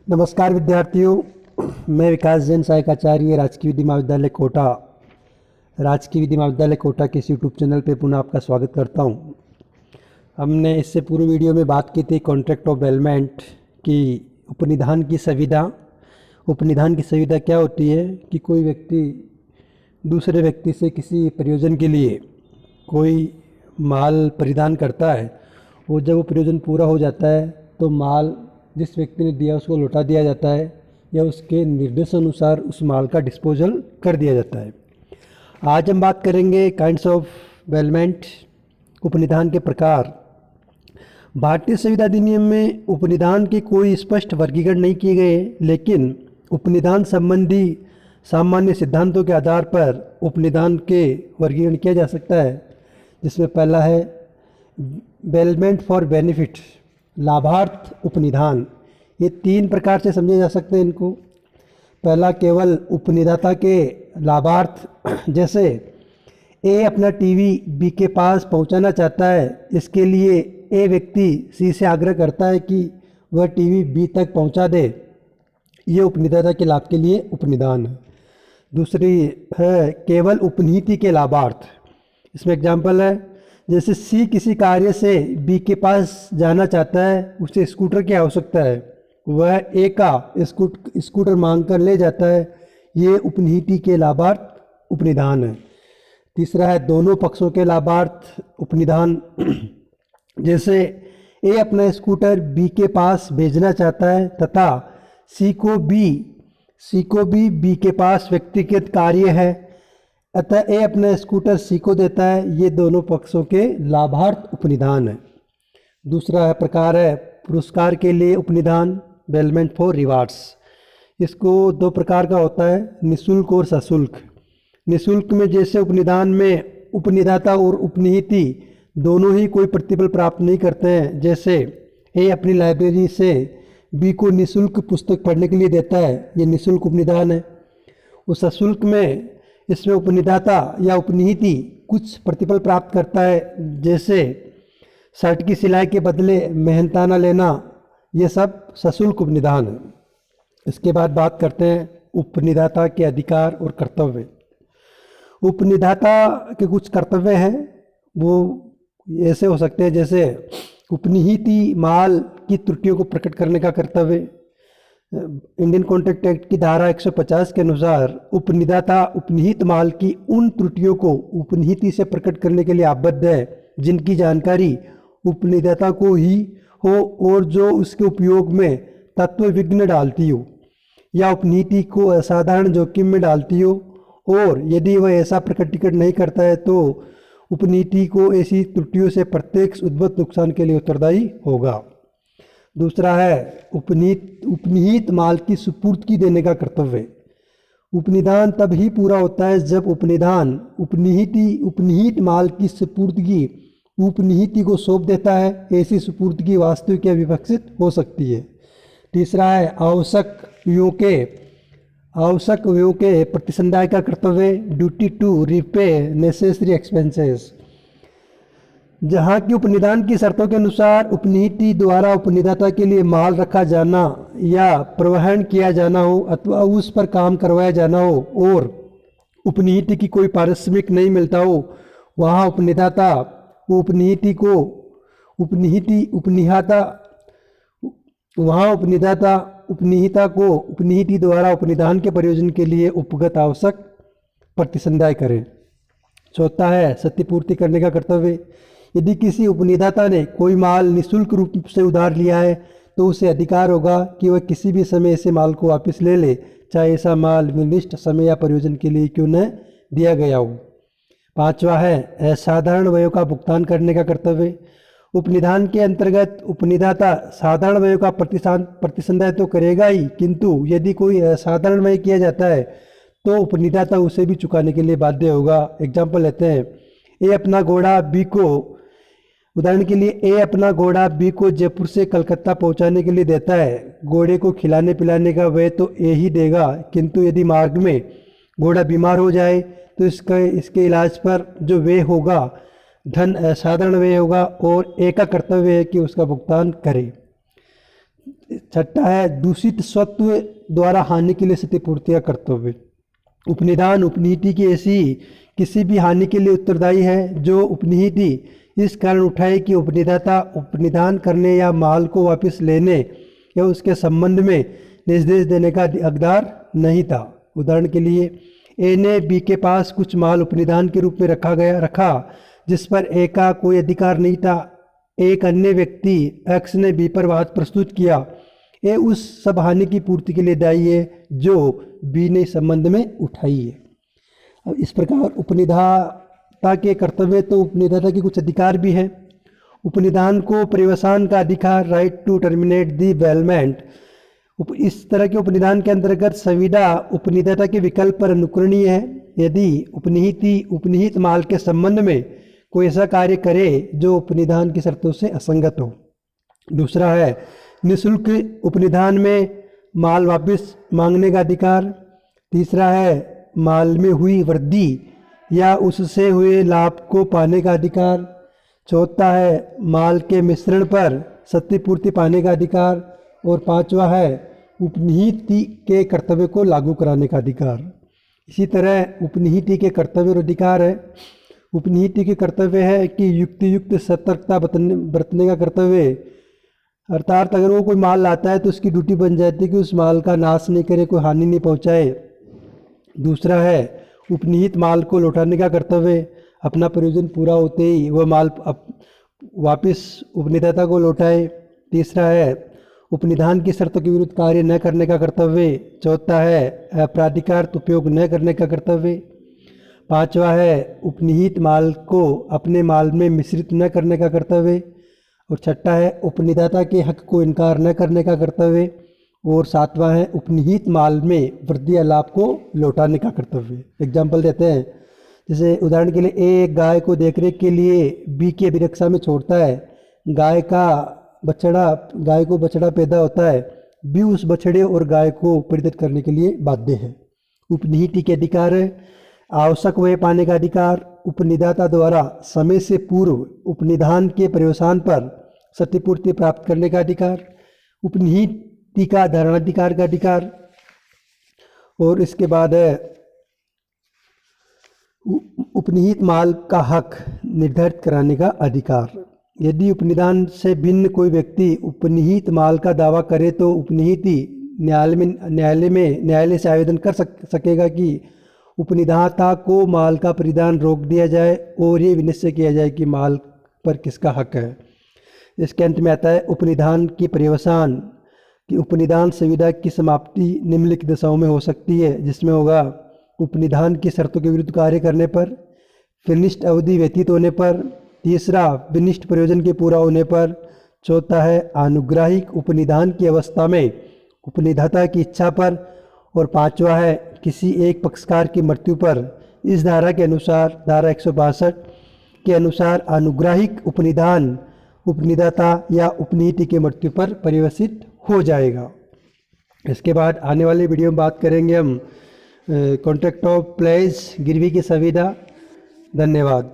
नमस्कार विद्यार्थियों, मैं विकास जैन सहायक आचार्य राजकीय विधि महाविद्यालय कोटा के इस यूट्यूब चैनल पे पुनः आपका स्वागत करता हूँ। हमने इससे पूर्व वीडियो में बात की थी कॉन्ट्रैक्ट ऑफ बेलमेंट की उपनिधान की संविदा। उपनिधान की संविदा क्या होती है कि कोई व्यक्ति दूसरे व्यक्ति से किसी प्रयोजन के लिए कोई माल परिधान करता है और जब वो प्रयोजन पूरा हो जाता है तो माल जिस व्यक्ति ने दिया उसको लौटा दिया जाता है या उसके निर्देशानुसार उस माल का डिस्पोजल कर दिया जाता है। आज हम बात करेंगे काइंड्स ऑफ बेलमेंट, उपनिधान के प्रकार। भारतीय संविदा अधिनियम में उपनिधान के कोई स्पष्ट वर्गीकरण नहीं किए गए, लेकिन उपनिधान संबंधी सामान्य सिद्धांतों के आधार पर उपनिधान के वर्गीकरण किया जा सकता है, जिसमें पहला है बेलमेंट फॉर बेनिफिट, लाभार्थ उपनिधान। ये 3 प्रकार से समझे जा सकते हैं इनको। पहला केवल उपनिधाता के लाभार्थ, जैसे ए अपना टीवी बी के पास पहुंचाना चाहता है, इसके लिए ए व्यक्ति सी से आग्रह करता है कि वह टीवी बी तक पहुंचा दे। ये उपनिधाता के लाभ के लिए उपनिधान है। दूसरी है केवल उपनीति के लाभार्थ। इसमें एग्जाम्पल है, जैसे सी किसी कार्य से बी के पास जाना चाहता है, उसे स्कूटर की आवश्यकता है, वह ए का स्कूटर मांग कर ले जाता है। ये उपनीति के लाभार्थ उपनिधान है। तीसरा है दोनों पक्षों के लाभार्थ उपनिधान। जैसे ए अपना स्कूटर बी के पास भेजना चाहता है तथा सी को भी बी के पास व्यक्तिगत कार्य है, अतः ए अपना स्कूटर सी को देता है। ये दोनों पक्षों के लाभार्थ उपनिधान है। दूसरा प्रकार है पुरस्कार के लिए उपनिधान, बेलमेंट फॉर रिवार्ड्स। इसको 2 प्रकार का होता है, निःशुल्क और सशुल्क। निःशुल्क में जैसे उपनिधान में उपनिधाता और उपनिहिति दोनों ही कोई प्रतिफल प्राप्त नहीं करते हैं। जैसे ए अपनी लाइब्रेरी से बी को निःशुल्क पुस्तक पढ़ने के लिए देता है, ये निःशुल्क उपनिधान है। उस सशुल्क में इसमें उपनिधाता या उपनिहिति कुछ प्रतिफल प्राप्त करता है, जैसे शर्ट की सिलाई के बदले मेहनताना लेना। ये सब सशुल्क उपनिधान है। इसके बाद बात करते हैं उपनिधाता के अधिकार और कर्तव्य। उपनिधाता के कुछ कर्तव्य हैं, वो ऐसे हो सकते हैं, जैसे उपनिहिति माल की त्रुटियों को प्रकट करने का कर्तव्य। इंडियन कॉन्ट्रैक्ट एक्ट की धारा 150 के अनुसार उपनिधाता उपनिहित माल की उन त्रुटियों को उपनिहिति से प्रकट करने के लिए आबद्ध है जिनकी जानकारी उपनिधाता को ही हो और जो उसके उपयोग में तत्व विघ्न डालती हो या उपनीति को असाधारण जोखिम में डालती हो, और यदि वह ऐसा प्रकटीकरण नहीं करता है तो उपनीति को ऐसी त्रुटियों से प्रत्यक्ष उद्भूत नुकसान के लिए उत्तरदायी होगा। दूसरा है उपनिहित माल की सुपुर्दगी देने का कर्तव्य। उपनिधान तब ही पूरा होता है जब उपनिधान उपनिहित माल की सुपुर्दगी उपनिहिति को सौंप देता है। ऐसी सुपुर्दगी वास्तविक या विवक्षित हो सकती है। तीसरा है आवश्यक व्ययों के प्रतिसंधाय का कर्तव्य, duty to repay necessary expenses. जहाँ की उपनिधान की शर्तों के अनुसार उपनीति द्वारा उपनिधाता के लिए माल रखा जाना या परिवहन किया जाना हो अथवा उस पर काम करवाया जाना हो और उपनीति की कोई पारिश्रमिक नहीं मिलता हो, वहाँ उपनिधाता उपनिहिता को उपनीति द्वारा उपनिधान के प्रयोजन के लिए उपगत आवश्यक प्रतिसंधाय करें। चौथा है क्षतिपूर्ति करने का कर्तव्य। यदि किसी उपनिधाता ने कोई माल निःशुल्क रूप से उधार लिया है तो उसे अधिकार होगा कि वह किसी भी समय ऐसे माल को वापस ले ले, चाहे ऐसा माल निर्दिष्ट समय या प्रयोजन के लिए क्यों न दिया गया हो। पांचवा है असाधारण व्ययों का भुगतान करने का कर्तव्य। उपनिधान के अंतर्गत उपनिधाता साधारण व्ययों का प्रतिसंधाय तो करेगा ही, किंतु यदि कोई असाधारण व्यय किया जाता है तो उपनिधाता उसे भी चुकाने के लिए बाध्य होगा। एग्जाम्पल लेते हैं, उदाहरण के लिए ए अपना घोड़ा बी को जयपुर से कलकत्ता पहुंचाने के लिए देता है। घोड़े को खिलाने पिलाने का व्यय तो ए ही देगा, किंतु यदि मार्ग में घोड़ा बीमार हो जाए तो इसके इलाज पर जो व्यय होगा धन असाधारण व्यय होगा और ए का कर्तव्य है कि उसका भुगतान करे। छठा है दूषित स्वत्व द्वारा हानि के लिए क्षतिपूर्ति का कर्तव्य। उपनिधान उपनीति की ऐसी किसी भी हानि के लिए उत्तरदायी है जो उपनीति इस कारण उठाए कि उपनिदाता उपनिधान करने या माल को वापस लेने या उसके संबंध में निर्देश देने का हकदार नहीं था। उदाहरण के लिए ए ने बी के पास कुछ माल उपनिधान के रूप में रखा जिस पर ए का कोई अधिकार नहीं था। एक अन्य व्यक्ति एक्स ने बी पर वाद प्रस्तुत किया। ए उस सब हानि की पूर्ति के लिए दायी है जो बी ने इस संबंध में उठाई है। अब इस प्रकार उपनिधाता के कर्तव्य तो उपनिधाता के कुछ अधिकार भी हैं। उपनिधान को पर्यवसान का अधिकार, right to terminate the bailment. इस तरह के उपनिधान के अंतर्गत संविदा उपनिधाता के विकल्प पर अनुकरणीय है यदि उपनिहित माल के संबंध में कोई ऐसा कार्य करे जो उपनिधान की शर्तों से असंगत हो। दूसरा है निःशुल्क उपनिधान में माल वापस मांगने का अधिकार। तीसरा है माल में हुई वृद्धि या उससे हुए लाभ को पाने का अधिकार। चौथा है माल के मिश्रण पर क्षतिपूर्ति पाने का अधिकार। और पांचवा है उपनिहित के कर्तव्य को लागू कराने का अधिकार। इसी तरह उपनिहित के कर्तव्य और अधिकार है। उपनिहित के कर्तव्य है कि युक्त सतर्कता बरतने का कर्तव्य, अर्थात अगर वो कोई माल लाता है तो उसकी ड्यूटी बन जाती है कि उस माल का नाश नहीं करे, कोई हानि नहीं पहुंचाए। दूसरा है उपनिहित माल को लौटाने का कर्तव्य, अपना प्रयोजन पूरा होते ही वह माल वापस उपनिधाता को लौटाए। तीसरा है उपनिधान की शर्तों के विरुद्ध कार्य न करने का कर्तव्य। चौथा है अपराधिकार उपयोग न करने का कर्तव्य। पांचवा है उपनिहित माल को अपने माल में मिश्रित न करने का कर्तव्य। और छठा है उपनिधाता के हक को इनकार न करने का कर्तव्य। और सातवां है उपनिहित माल में वृद्धि या लाभ को लौटाने का कर्तव्य। एग्जाम्पल देते हैं, जैसे उदाहरण के लिए ए एक गाय को देखरेख के लिए बी की अभिरक्षा में छोड़ता है। गाय को बछड़ा पैदा होता है। बी उस बछड़े और गाय को परित्यक्त करने के लिए बाध्य है। उपनिहित के अधिकार है आवश्यक व्यय पाने का अधिकार, उपनिधाता द्वारा समय से पूर्व उपनिधान के पर्यवसान पर क्षतिपूर्ति प्राप्त करने का अधिकार, उपनिहित का धारणाधिकार का अधिकार। और इसके बाद है उपनिहित माल का हक निर्धारित कराने का अधिकार। यदि उपनिधान से भिन्न कोई व्यक्ति उपनिहित माल का दावा करे तो उपनिहित न्यायालय से आवेदन कर सकेगा कि उपनिधाता को माल का परिधान रोक दिया जाए और ये विनिश्चय किया जाए कि माल पर किसका हक है। इसके अंत में आता है उपनिधान की पर्यवसान कि उपनिधान संविदा की समाप्ति निम्नलिखित दशाओं में हो सकती है, जिसमें होगा उपनिधान की शर्तों के विरुद्ध कार्य करने पर, फिनिश्ड अवधि व्यतीत होने पर, तीसरा विनिष्ट प्रयोजन के पूरा होने पर, चौथा है आनुग्राहिक उपनिधान की अवस्था में उपनिधाता की इच्छा पर, और पांचवा है किसी एक पक्षकार की मृत्यु पर। इस धारा के अनुसार धारा 162 के अनुसार अनुग्राहिक उपनिधान उपनिधाता या उपनीति के मृत्यु पर परिवर्तित हो जाएगा। इसके बाद आने वाले वीडियो में बात करेंगे हम कॉन्ट्रैक्ट ऑफ प्लेज गिरवी की संविदा। धन्यवाद।